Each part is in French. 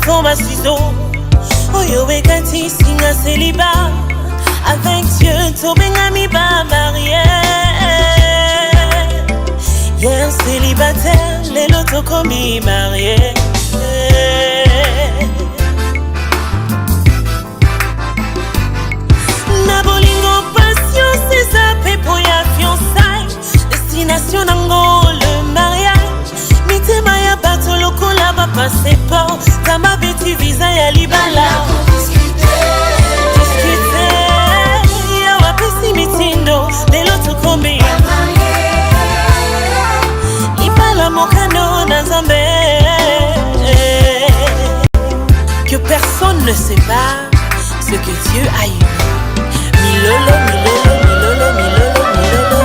tombe à ciseaux. Oyo Ekati singa célibat. Avec Dieu, Tobenga mi ba marié. Y'a un célibataire, les lotos commis marié. Na bolingo passion, c'est ça, pour ya fiançailles. Destination nango, le mariage. Mite maya bato loko là-bas, passeport. Tama beti visa ya libala. Mitindo lelo tukombi Ibala mokano na Nzambe. Que personne ne sépare ce que Dieu a uni. Milolo, milolo, milolo, milolo, milolo.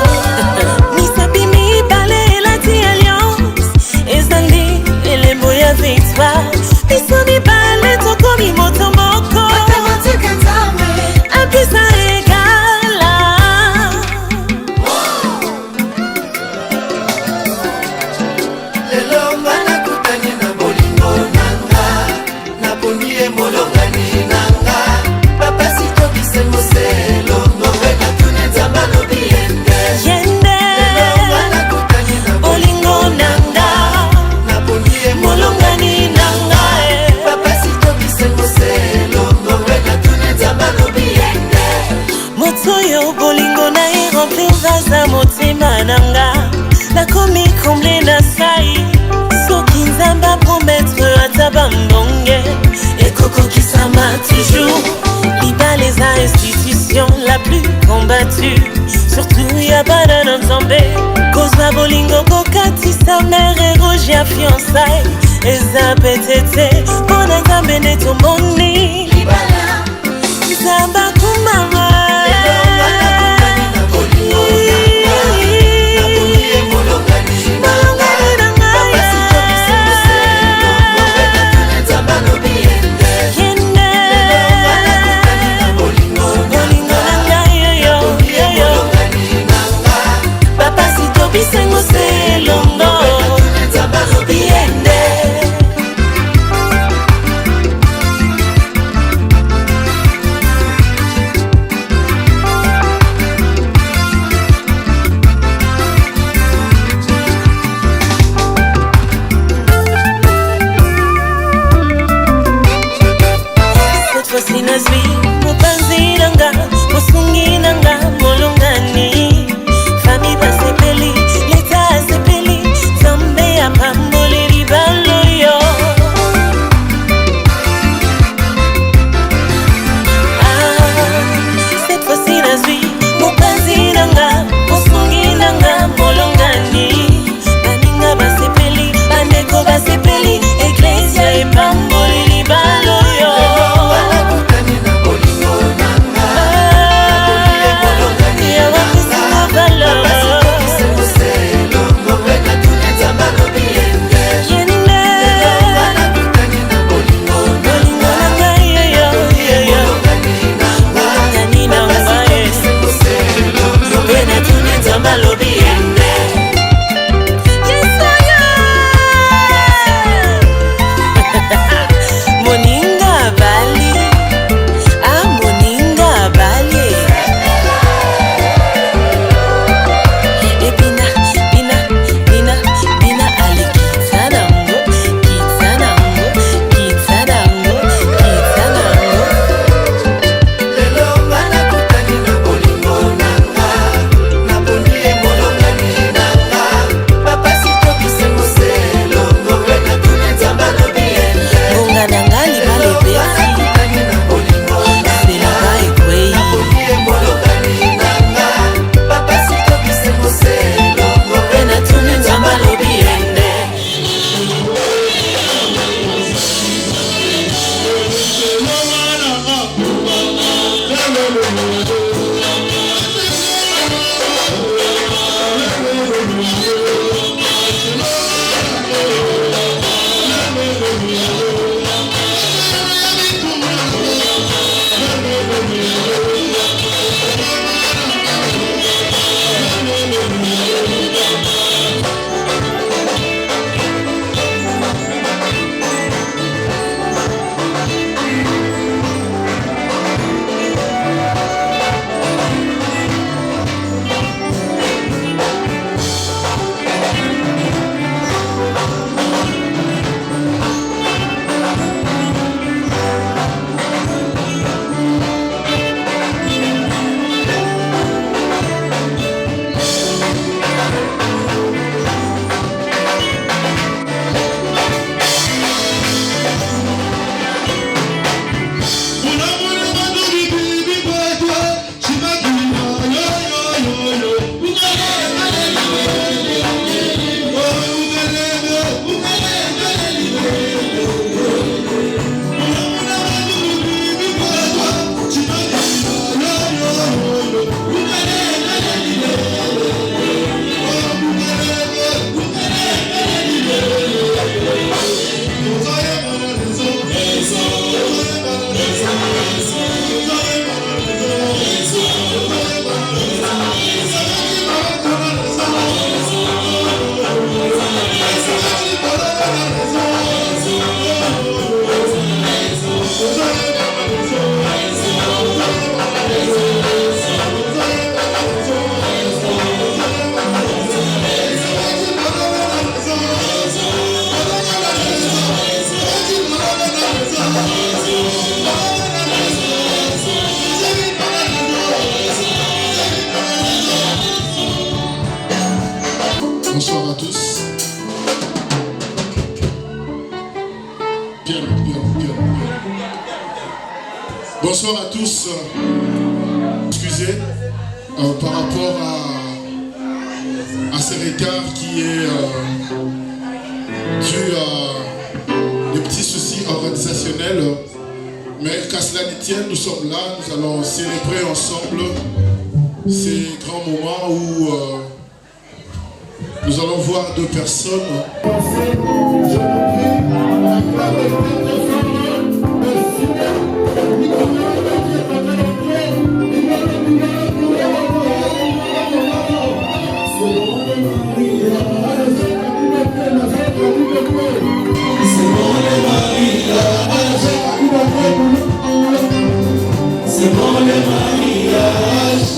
Misabi mi bale elati alliance. Ezali elembo ya victoire. Misabi bale tokomi motomoko. Apisa la komi comblé na sai. Soki Nzamba promettre atabambonge. Et Coco qui s'ama toujours. Liba les institutions la plus combattue. Surtout y'a pas de Nzambe. Kozwa bolingo kokati sa mère et rouge à fiançailles. Eza petete bon Nzambe neto moni. Libala Nzamba kumama. Bonsoir à tous. Excusez par rapport à ce retard qui est dû à des petits soucis organisationnels. Mais qu'à cela ne tienne, nous sommes là, nous allons célébrer ensemble ces grands moments où nous allons voir deux personnes. C'est bon le mariage.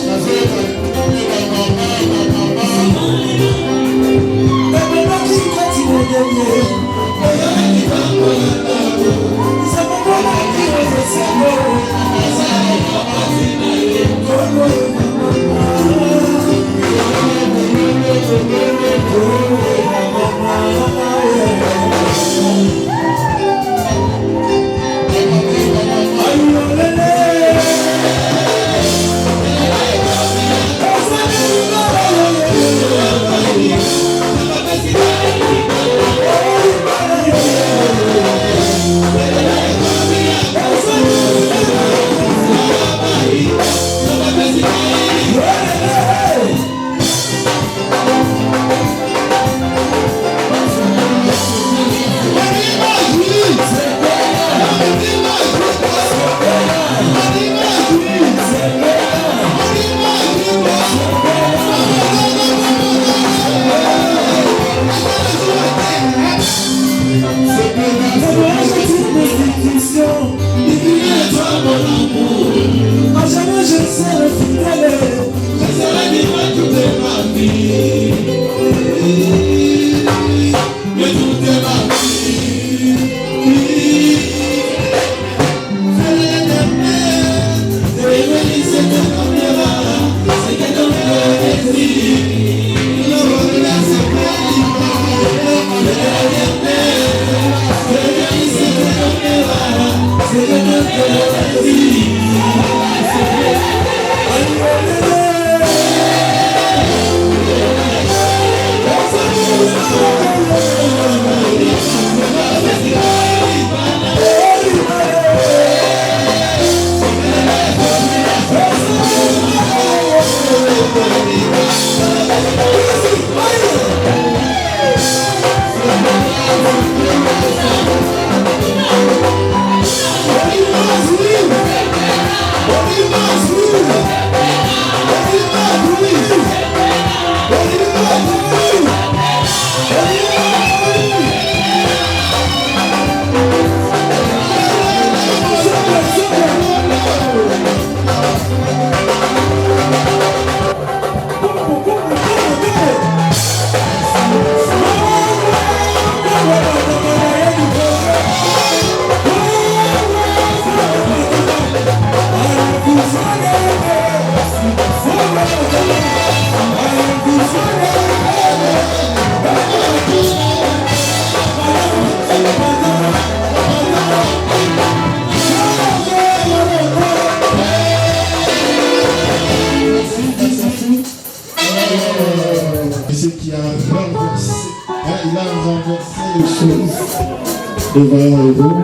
Devant vous.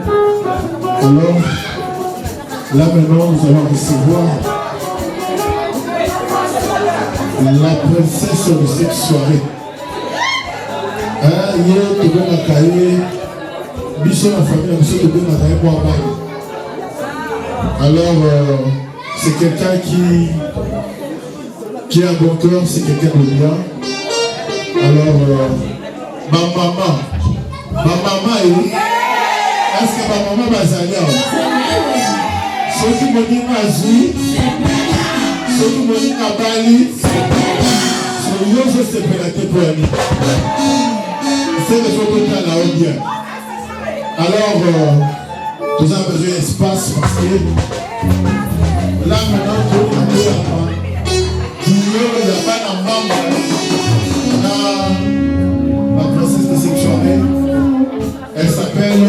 Alors, là maintenant, nous allons recevoir la princesse de cette soirée. Alors, c'est quelqu'un qui a un bon cœur, c'est quelqu'un de bien. Alors, ma maman est où? Est-ce que ma maman va s'allier? Ceux qui me disent Mazou, ceux qui me disent Kabali, ceux qui se prennent pour lui. C'est le fait que tu as là bien. Alors, nous avons besoin d'espace parce que là maintenant, il n'y a pas de maman. La princesse de cette soirée, elle s'appelle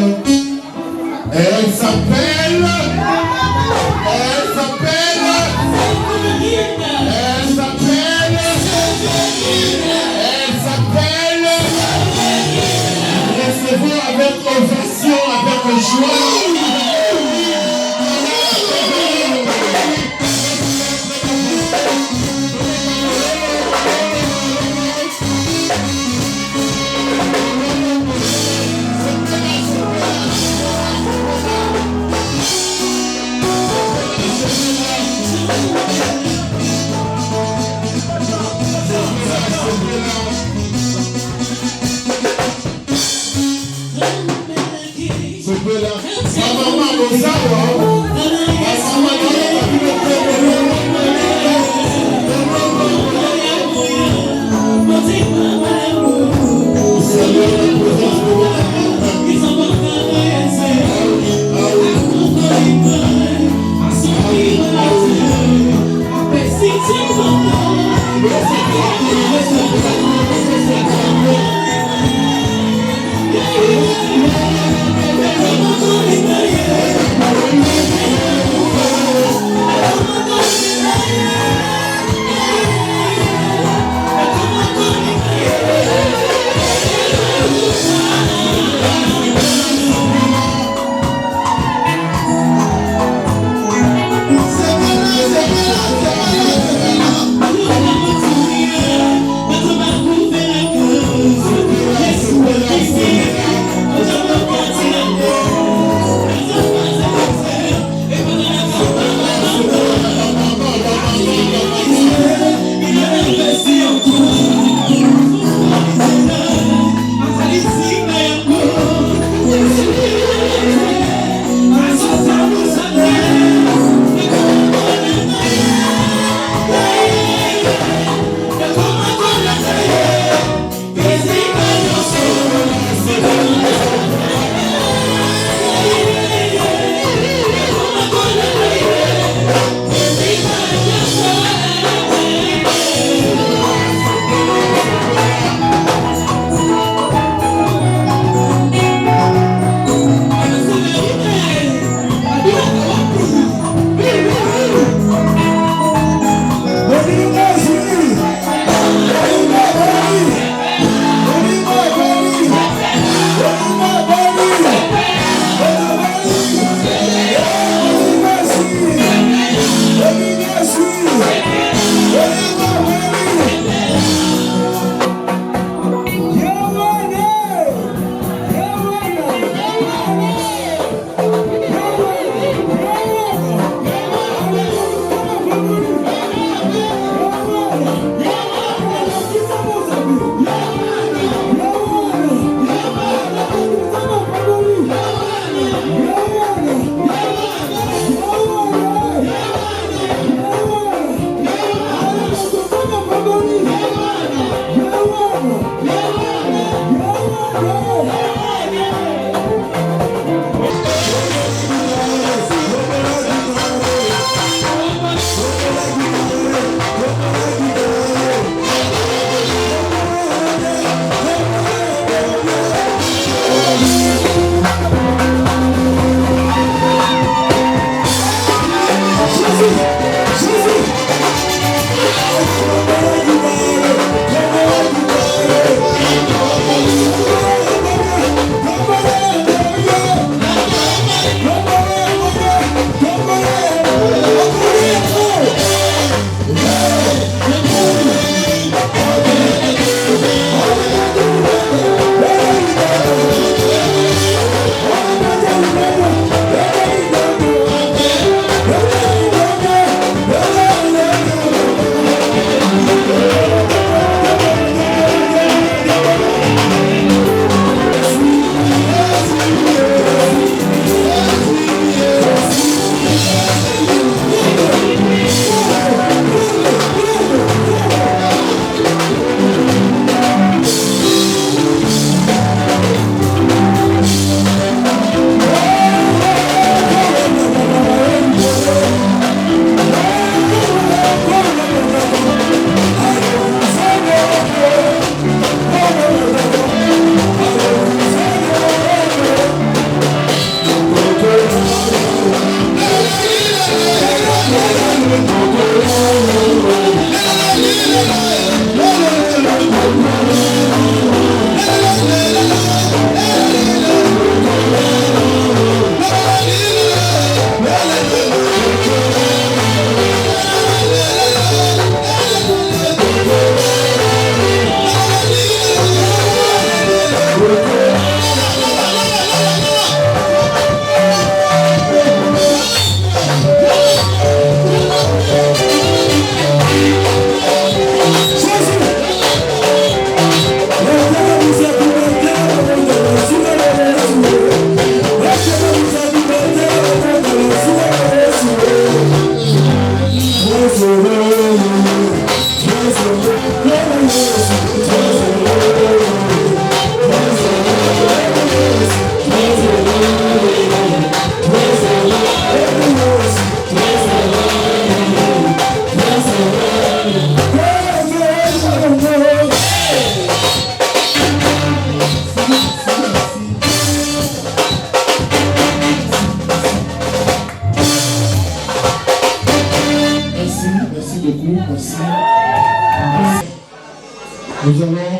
Nous allons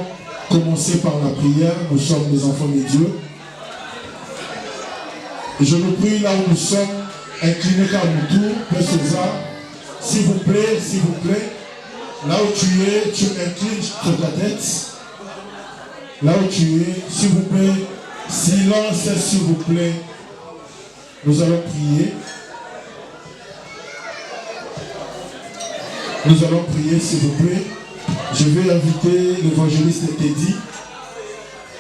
commencer par la prière. Nous sommes des enfants de Dieu. Et je vous prie là où nous sommes, inclinez car nous tour, Père César. S'il vous plaît, là où tu es, tu inclines sur ta tête. Là où tu es, s'il vous plaît, silence, s'il vous plaît. Nous allons prier. Nous allons prier, s'il vous plaît. Je vais inviter l'évangéliste Teddy.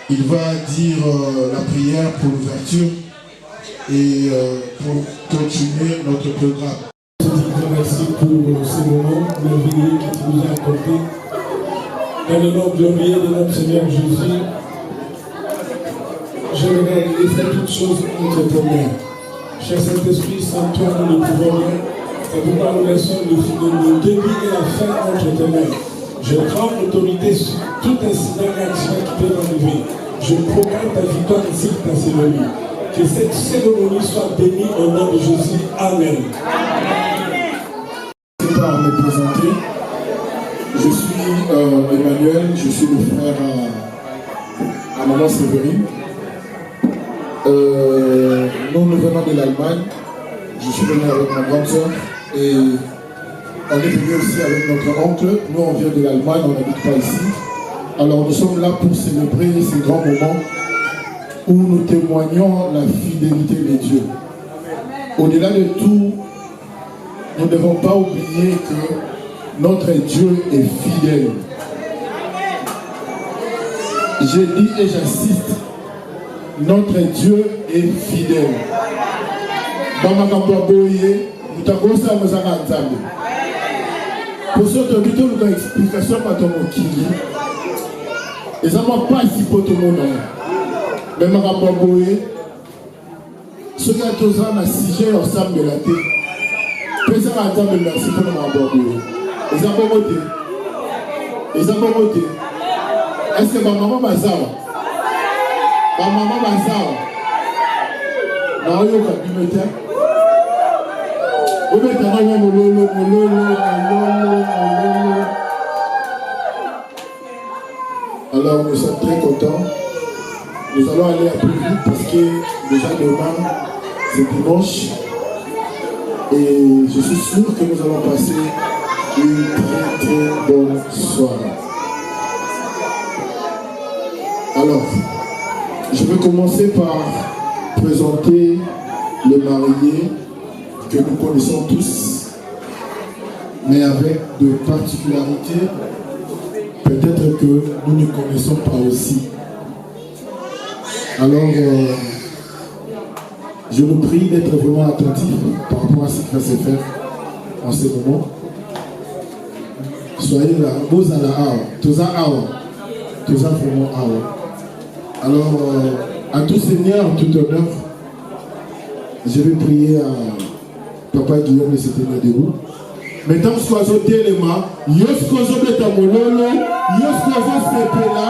Il va dire la prière pour l'ouverture et pour continuer notre programme. Je te remercie pour ce moment merveilleux que tu nous as accordé. Dans le nom glorieux de notre Seigneur Jésus, j'aimerais laisser toutes choses entre tes mains. Cher Saint-Esprit, sans toi nous ne pouvons rien. C'est pourquoi nous laissons le début et la fin entre tes mains. Je prends l'autorité sur tout incident et accident qui peut m'arriver. Je proclame ta victoire ainsi que ta cérémonie. Que cette cérémonie soit bénie au nom de Jésus. Amen. Je ne sais pas à me présenter. Je suis Emmanuel, je suis le frère à maman Séverine. Nous venons de l'Allemagne. Je suis venu avec ma grande soeur et on est venu aussi avec notre oncle. Nous, on vient de l'Allemagne, on n'habite pas ici. Alors, nous sommes là pour célébrer ces grands moments où nous témoignons la fidélité de Dieu. Au-delà de tout, nous ne devons pas oublier que notre Dieu est fidèle. J'ai dit et j'insiste, notre Dieu est fidèle. Pour ceux qui ont une explication par ton mokili, et ça ne va pas si pour tout le monde. Mais je vais ceux qui ont tous un sujet ensemble de la terre. Personne n'a entendu merci pour nous. Et ça va voter. Et ça va voter. Est-ce que ma maman va ça? Ma maman va ça? Non, il y a un cabinet. Alors nous sommes très contents. Nous allons aller un peu vite parce que déjà demain c'est dimanche et je suis sûr que nous allons passer une très très bonne soirée. Alors, je vais commencer par présenter le marié que nous connaissons tous, mais avec de particularités, peut-être que nous ne connaissons pas aussi. Alors, je vous prie d'être vraiment attentif par rapport à ce qui va se faire en ce moment. Soyez là, vous allez là, tous vraiment là. Alors, à tout Seigneur, en tout honneur, je vais prier à Papa Guillaume de se tenir debout. Maintenant, soyez au téléma, yoskozo betamololo, yoskozo sepela,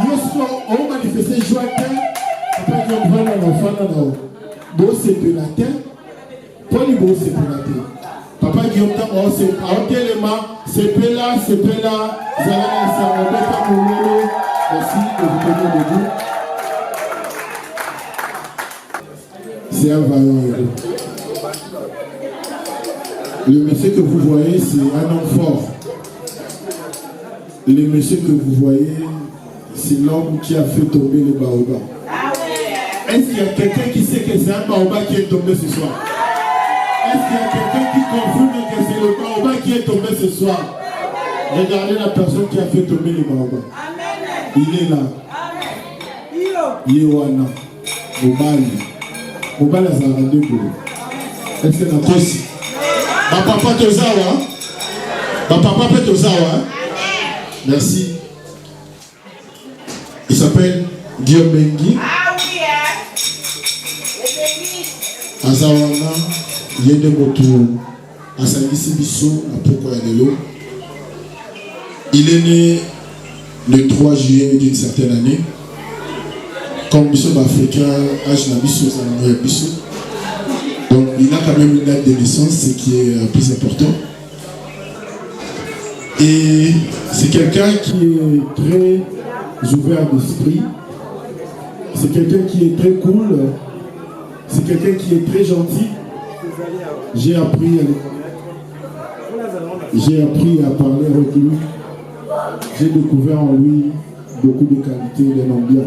yosko on manifeste joie. Papa Guillaume va dans l'enfant là. Beau sepela Poli beau sepela. Papa Guillaume on se au téléma, sepela, zalana sa betamololo. Merci de vous tenir debout. C'est un vaillant. Le monsieur que vous voyez, c'est un homme fort. Le monsieur que vous voyez, c'est l'homme qui a fait tomber le baobab. Est-ce qu'il y a quelqu'un qui sait que c'est un baobab qui est tombé ce soir? Est-ce qu'il y a quelqu'un qui confirme que c'est le baobab qui est tombé ce soir? Regardez la personne qui a fait tomber le baobab. Il est là. Yewana. Mobile a zaradé. Est-ce que la cause? Ma papa Tozawa, Papa peut aux hein? Merci. Il s'appelle Guillaume Bengi. Ah oui, hein? Azawana, Yende Moto, Asangisi Bisso, Apoko Yadelo. Il est né le 3 juillet d'une certaine année. Comme nous sommes africains, âge Nabisso, Bisso. Donc il a quand même une date de naissance, ce qui est plus important. Et c'est quelqu'un qui est très ouvert d'esprit. C'est quelqu'un qui est très cool. C'est quelqu'un qui est très gentil. J'ai appris à parler avec lui. J'ai découvert en lui beaucoup de qualités d'un homme bien.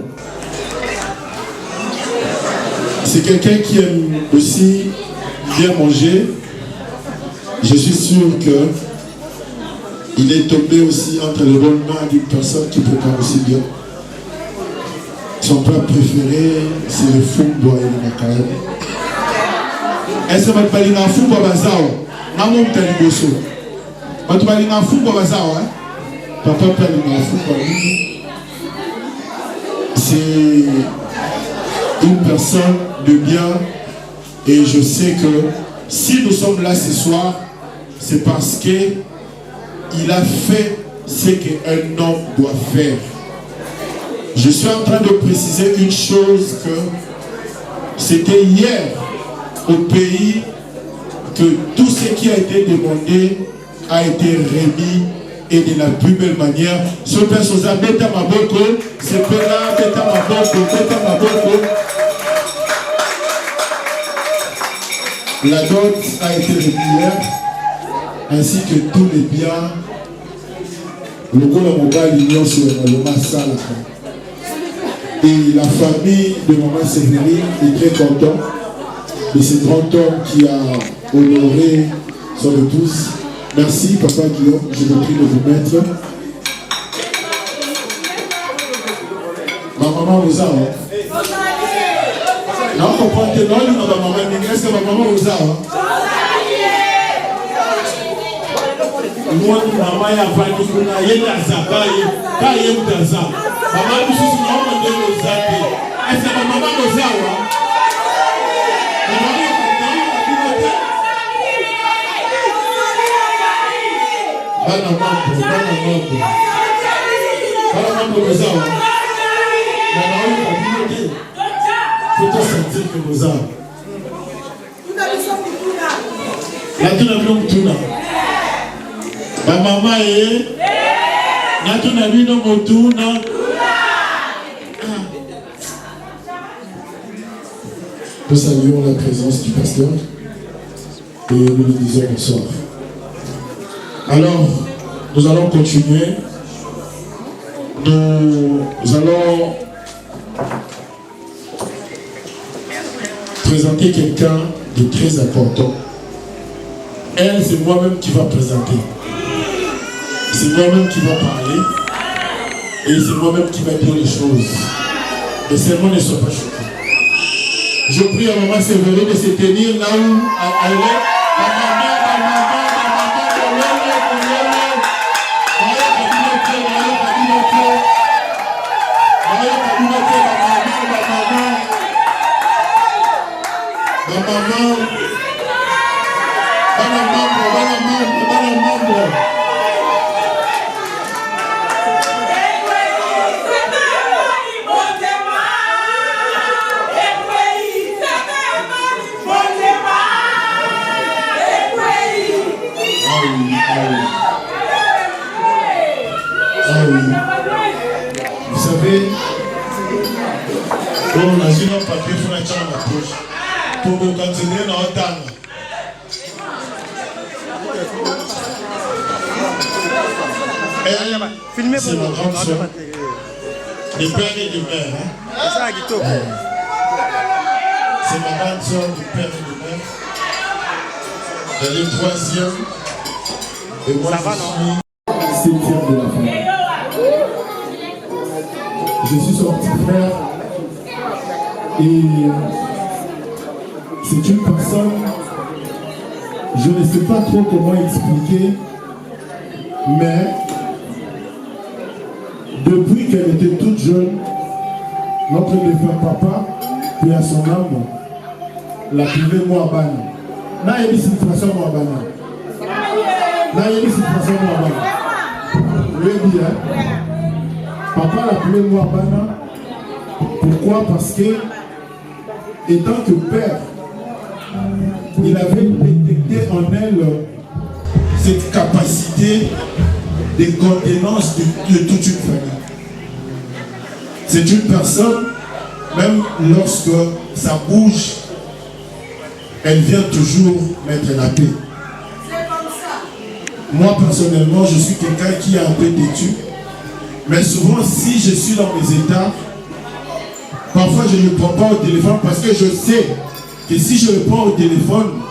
C'est quelqu'un qui aime aussi bien manger. Je suis sûr qu'il est tombé aussi entre les bonnes mains d'une personne qui prépare aussi bien. Son plat préféré, c'est le fumbo et le macaroni. Est-ce que vous parlez de fumbo bazao? Maman vous avez dit ça. Vous parlez de fumbo bazao, hein? Papa parle de fumbo. C'est une personne de bien et je sais que si nous sommes là ce soir, c'est parce qu'il a fait ce qu'un homme doit faire. Je suis en train de préciser une chose que c'était hier au pays que tout ce qui a été demandé a été remis et de la plus belle manière. Ce personnage, Beta Maboko, c'est Pela, Beta Maboko, Beta Maboko. La dot a été remise hier, ainsi que tous les biens. Le Gola Mobile Union sur le Massala. Et la famille de Maman Sévérine est très contente de ce grand homme qui a honoré son épouse. Merci, Papa Guillaume, je vous prie de vous mettre. Ma maman vous a. Non, on comprend que non, ma maman, est-ce que ma maman vous a? Moi, maman, il y a pas de kuna, il y a des abaye, il y a des abaye. Maman, nous sommes en train de nous appeler. Est-ce que ma maman nous a? Faut sentir que vous avez. La tuna bino mutuna. Ma maman est. La tuna bino mutuna. Nous saluons la présence du pasteur et nous lui disons bonsoir. Alors, nous allons continuer. Nous allons présenter quelqu'un de très important. Elle, c'est moi-même qui va présenter. C'est moi-même qui va parler. Et c'est moi-même qui va dire les choses. Les sermons ne sont pas choqués. Je prie à Maman Sévérine de se tenir là où elle est. Vous savez, on a un papier pour la chambre à ma poche. Pour me continuer dans le temps. C'est ma grande soeur. Du père et du mère. C'est ma grande soeur du père et du mère. Elle est troisième. Et moi, je suis septième de la famille. Je suis son petit frère. Et c'est une personne, je ne sais pas trop comment expliquer, Mais depuis qu'elle était toute jeune, notre défunt papa, puis à son âme, l'appelait Moabana. N'a eu cette façon Moabana. N'a eu cette façon Moabana. Oui, bien. Papa l'appelait Moabana. Pourquoi? Parce que, étant que père, il avait détecté en elle cette capacité de contenance de toute une famille. C'est une personne, même lorsque ça bouge, elle vient toujours mettre la paix. Moi personnellement, je suis quelqu'un qui est un peu têtu, mais souvent si je suis dans mes états, parfois je ne prends pas au téléphone parce que je sais que si je le prends au téléphone,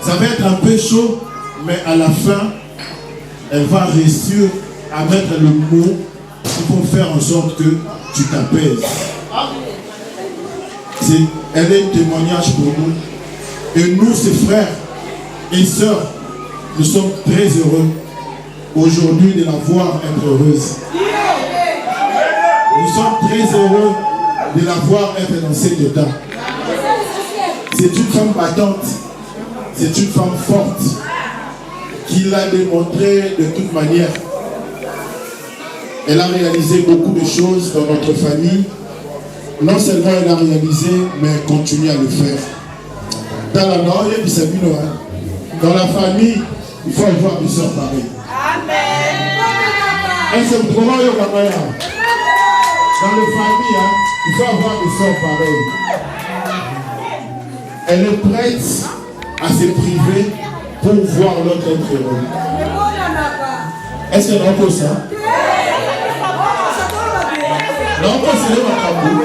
ça va être un peu chaud, mais à la fin, elle va réussir à mettre le mot pour faire en sorte que tu t'apaises. Elle est un témoignage pour nous. Et nous, ses frères et sœurs, nous sommes très heureux aujourd'hui de la voir être heureuse. Nous sommes très heureux de la voir être dans cet état. C'est une femme battante, c'est une femme forte, qui l'a démontré de toute manière. Elle a réalisé beaucoup de choses dans notre famille. Non seulement elle a réalisé, mais elle continue à le faire. Dans la famille, il faut avoir des sœurs pareilles. Amen. Est-ce que vous trouvez dans les familles, il faut avoir des sœurs pareilles. Elle est prête à se priver pour voir l'autre être heureux. Est-ce qu'elle a encore ça? Non, pas c'est le macabou.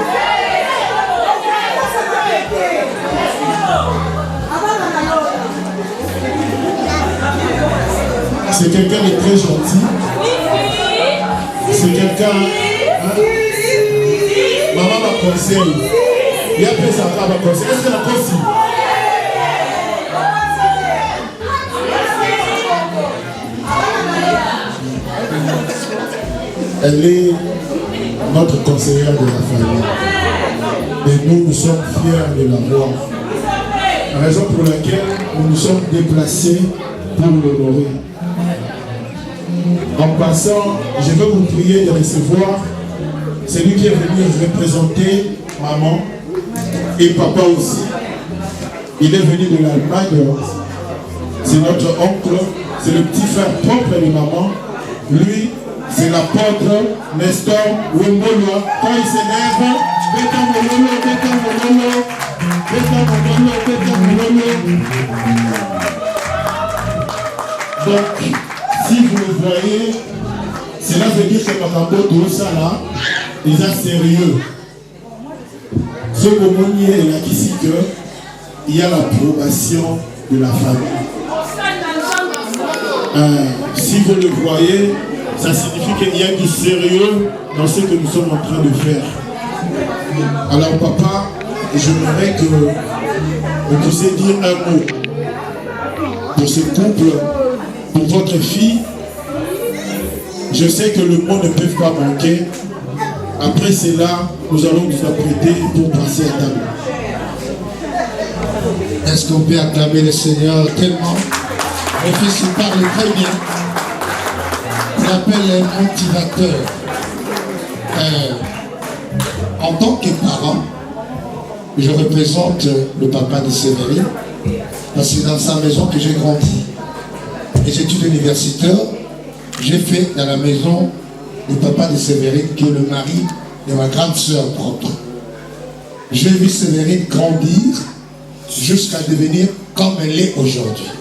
C'est quelqu'un de très gentil. C'est quelqu'un. Hein? Maman m'a conseillé. Il y a plus à ma conseil. Est-ce qu'elle a conseillé? Elle est notre conseillère de la famille. Et nous sommes fiers de la voir. Raison pour laquelle nous nous sommes déplacés pour l'honorer. En passant, je veux vous prier de recevoir celui qui est venu représenter maman et papa aussi. Il est venu de l'Allemagne. C'est notre oncle, c'est le petit frère propre de maman. Lui, c'est l'apôtre Nestor Wembolo. Quand il s'élève, donc, si vous le voyez, cela veut dire que Makambo tout ça là, il est sérieux. Ce moment est là ici que il y a l'approbation de la famille. Si vous le voyez, ça signifie qu'il y a du sérieux dans ce que nous sommes en train de faire. Alors papa, j'aimerais que vous puissiez dire un mot pour ce couple, pour votre fille. Je sais que le mot ne peut pas manquer. Après cela, nous allons nous apprêter pour passer à table. Est-ce qu'on peut acclamer le Seigneur tellement? Mon fils il parle très bien. Il appelle un motivateur. En tant que parent, je représente le papa de Sévérine, parce que c'est dans sa maison que j'ai grandi. Les études universitaires, j'ai fait dans la maison du papa de Sévérine, qui est le mari de ma grande sœur propre. J'ai vu Sévérine grandir jusqu'à devenir comme elle est aujourd'hui.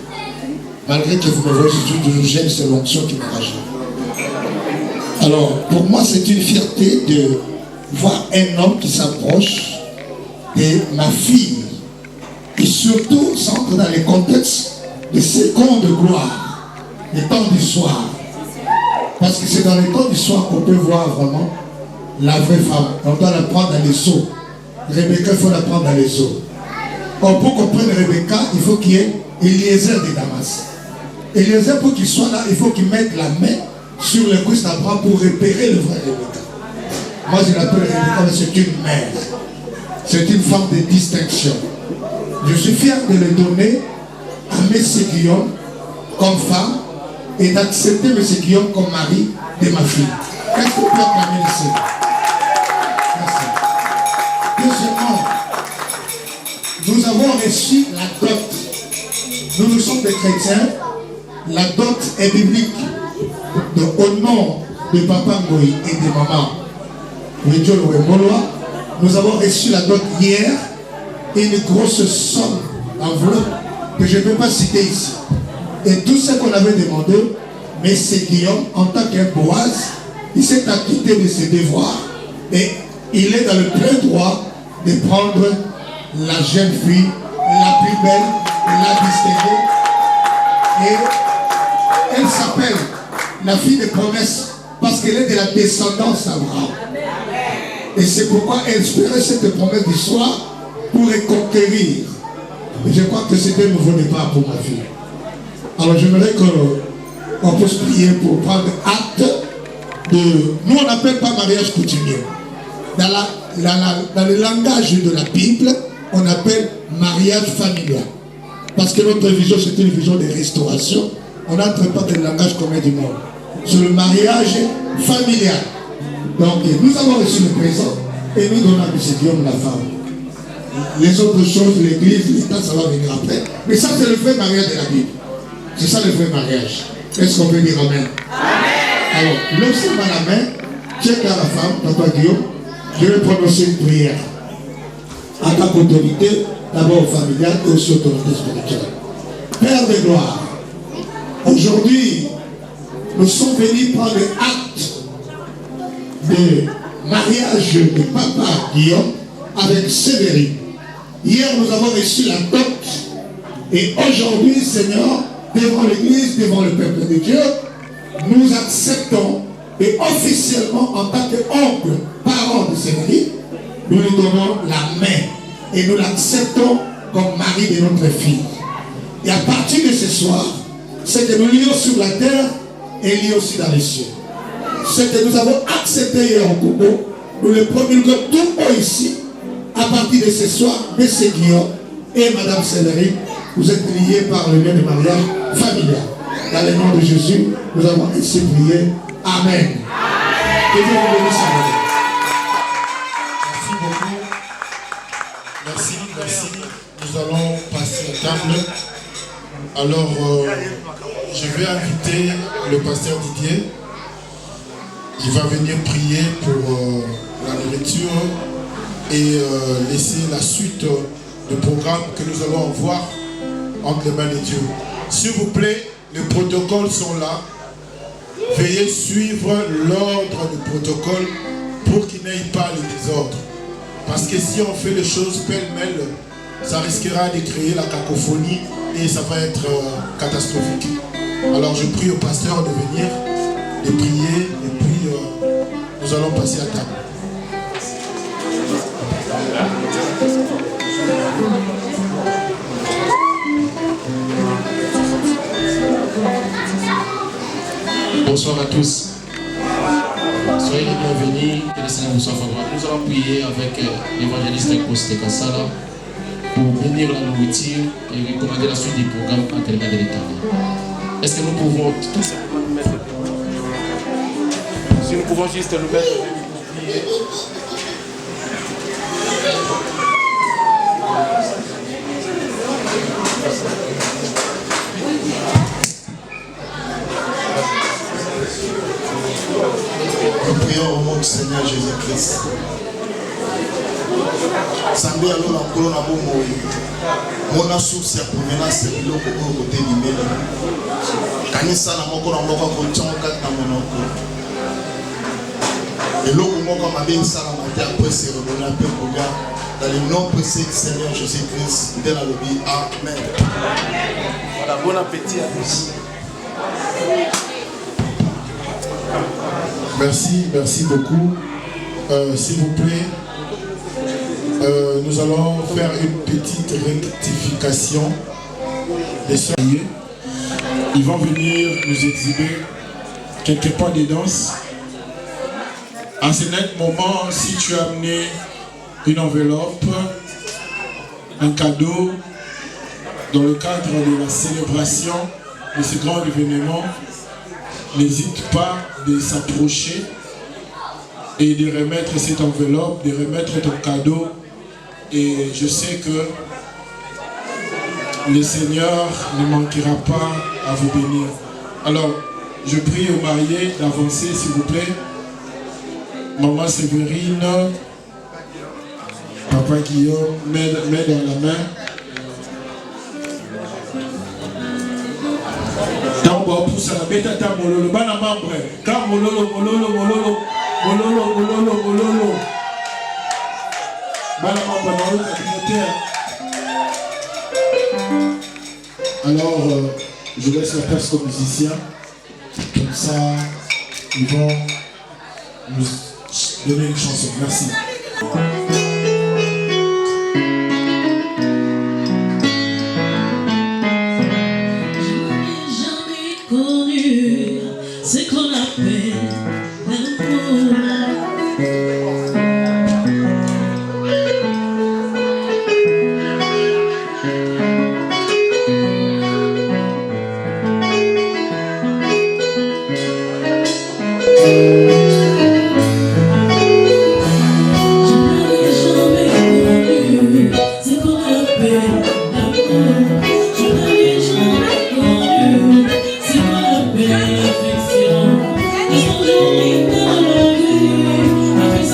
Malgré que vous me voyez, je suis toujours jeune, c'est l'onction qui me rajoute. Alors, pour moi, c'est une fierté de voir un homme qui s'approche de ma fille. Et surtout, s'entre dans les contextes de seconde gloire, les temps du soir. Parce que c'est dans les temps du soir qu'on peut voir vraiment la vraie femme. On doit la prendre dans les eaux. Rebecca, il faut la prendre dans les eaux. Or, pour qu'on prenne Rebecca, il faut qu'il y ait Eliezer de Damas. Eliezer, pour qu'il soit là, il faut qu'il mette la main sur le cuisse d'Abraham pour repérer le vrai Rebecca. Moi, je l'appelle Rebecca, mais c'est une mère. C'est une femme de distinction. Je suis fier de le donner à M. Guillaume comme femme et d'accepter M. Guillaume comme mari de ma fille. Qu'est-ce que vous pouvez acclamer ici? Merci. Deuxièmement, nous avons reçu la dot. Nous sommes des chrétiens. La dot est biblique. Donc, au nom de Papa Ngoï et de Maman nous avons reçu la dot hier. Une grosse somme d'enveloppe que je ne peux pas citer ici. Et tout ce qu'on avait demandé, M. Guillaume, en tant qu'un Boaz, il s'est acquitté de ses devoirs et il est dans le plein droit de prendre la jeune fille, la plus belle, la distinguée. Et elle s'appelle la fille de promesse parce qu'elle est de la descendance d'Abraham. Et c'est pourquoi elle espérait cette promesse du soir pour reconquérir. Et je crois que c'était un nouveau départ pour ma fille. Alors j'aimerais qu'on puisse prier pour prendre acte de... Nous on n'appelle pas mariage coutumier. Dans le langage de la Bible, on appelle mariage familial. Parce que notre vision, c'est une vision de restauration. On n'entre pas dans le langage commun du monde. C'est le mariage familial. Donc nous avons reçu le présent et nous donnons à M. Guillaume la femme. Les autres choses, l'église, l'État, ça va venir après. Mais ça, c'est le vrai mariage de la Bible. C'est ça le vrai mariage. Est-ce qu'on peut dire amen? Amen. Alors, lorsqu'on a la main, check à la femme, Papa Guillaume, je vais prononcer une prière. En tant qu'autorité, d'abord familiale et aussi autorité spirituelle. Père de gloire, aujourd'hui, nous sommes venus prendre acte de mariage de Papa Guillaume avec Sévérine. Hier, nous avons reçu la dot. Et aujourd'hui, Seigneur, devant l'Église, devant le peuple de Dieu, nous acceptons et officiellement, en tant qu'oncle, parent de Sévérine, nous lui donnons la main et nous l'acceptons comme mari de notre fille. Et à partir de ce soir, ce que nous lions sur la terre est lié aussi dans les cieux. Ce que nous avons accepté hier au Congo, nous le promulguons tout haut ici. À partir de ce soir, M. Guillaume et Mme Sévérine, vous êtes liés par le lien de mariage familial. Dans le nom de Jésus, nous avons ainsi prié. Amen. Que Dieu vous bénisse. Merci beaucoup. Merci, merci. Nous allons passer à table. Alors, je vais inviter le pasteur Didier. Il va venir prier pour la nourriture et laisser la suite du programme que nous allons voir entre les mains de Dieu. S'il vous plaît, les protocoles sont là. Veuillez suivre l'ordre du protocole pour qu'il n'ait pas le désordre. Parce que si on fait les choses pêle-mêle, ça risquera de créer la cacophonie et ça va être catastrophique. Alors je prie au pasteur de venir, de prier et puis nous allons passer à table. Bonsoir à tous. Soyez les bienvenus, que le Seigneur vous soit favorable. Nous allons prier avec l'évangéliste Coste Kassala pour bénir la nourriture et recommander la suite du programme entre les mains de l'État. Est-ce que nous pouvons tout simplement nous mettre si nous pouvons juste nous mettre pour prier. Nous prions au nom du Seigneur Jésus-Christ. Samedi à l'eau, on a beau mourir. Mon source à provenance de l'eau pour côté du mélé. Kanisa na moko na moko ko tchonka na monoko. Et l'eau pour moi comme abin salamata après c'est redonné un peu pour gars. Dans le nom précieux du Seigneur Jésus-Christ, de la lobby. Amen. Voilà, bon appétit à tous. Merci, merci beaucoup. S'il vous plaît, nous allons faire une petite rectification des soins. Ils vont venir nous exhiber quelques pas de danse. À ce net moment, si tu as amené une enveloppe, un cadeau, dans le cadre de la célébration de ce grand événement, n'hésite pas de s'approcher et de remettre cette enveloppe, de remettre ton cadeau. Et je sais que le Seigneur ne manquera pas à vous bénir. Alors, je prie aux mariés d'avancer, s'il vous plaît. Maman Séverine, Papa Guillaume, main dans la main. Tambo pousse la bête à ta mololo, bana membre, car mololo, mololo, mololo, mololo, mololo, mololo. Bana membre dans le communautaire. Alors, je laisse la place aux musiciens. Comme ça, ils vont nous donner une chanson. Merci. C'est qu'on appelle l'amour. Affection, ils sont jolis dans la vie.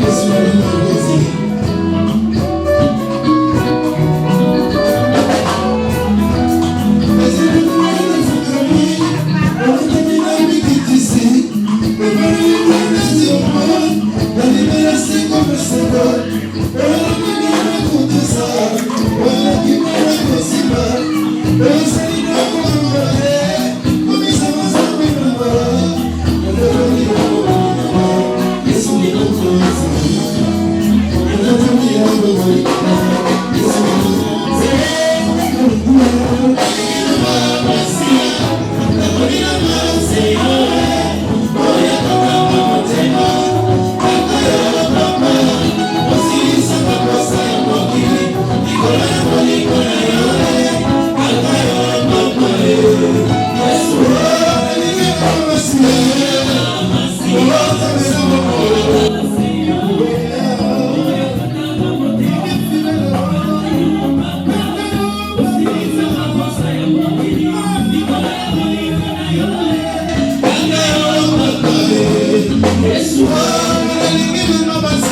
Yes,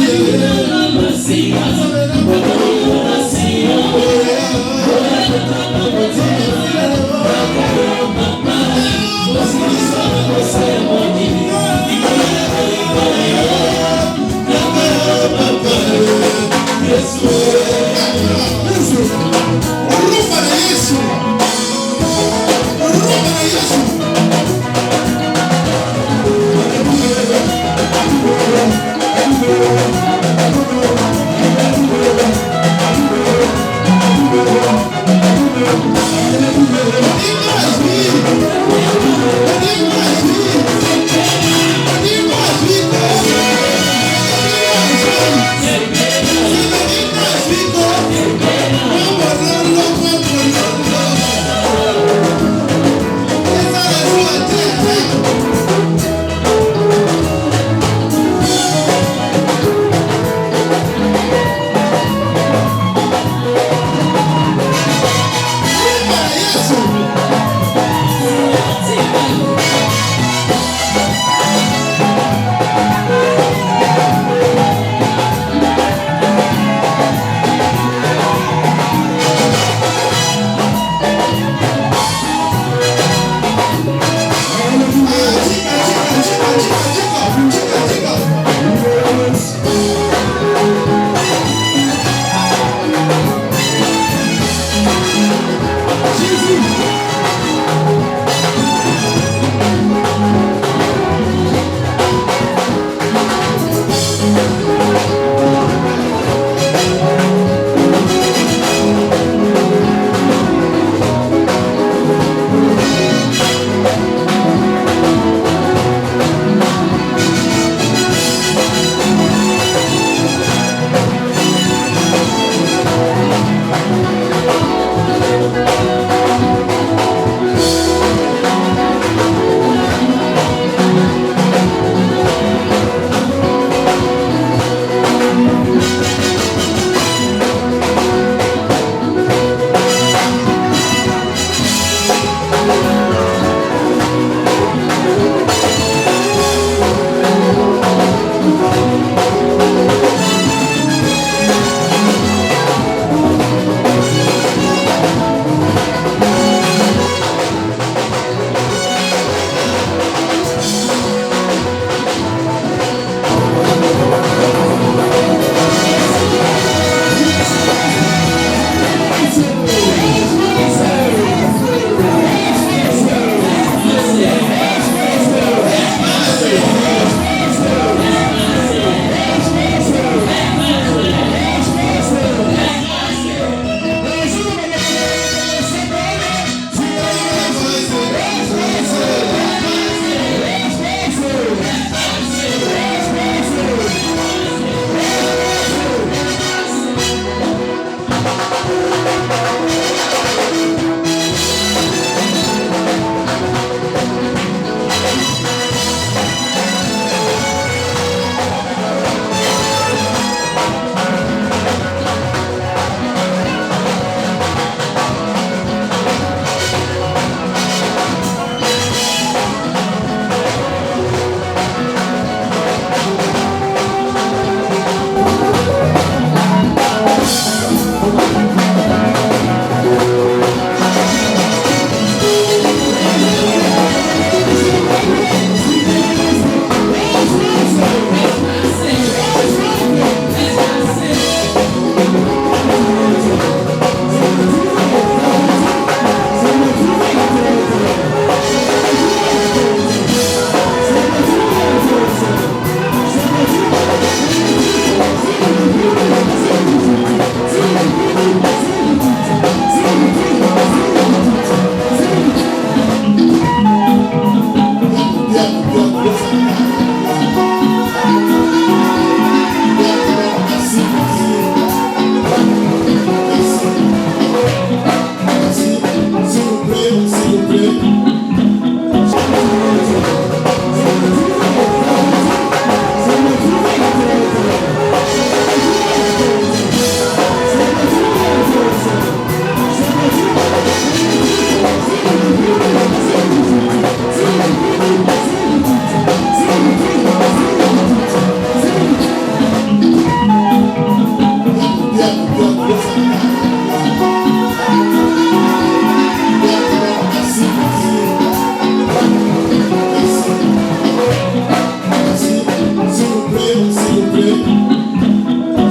Yeah.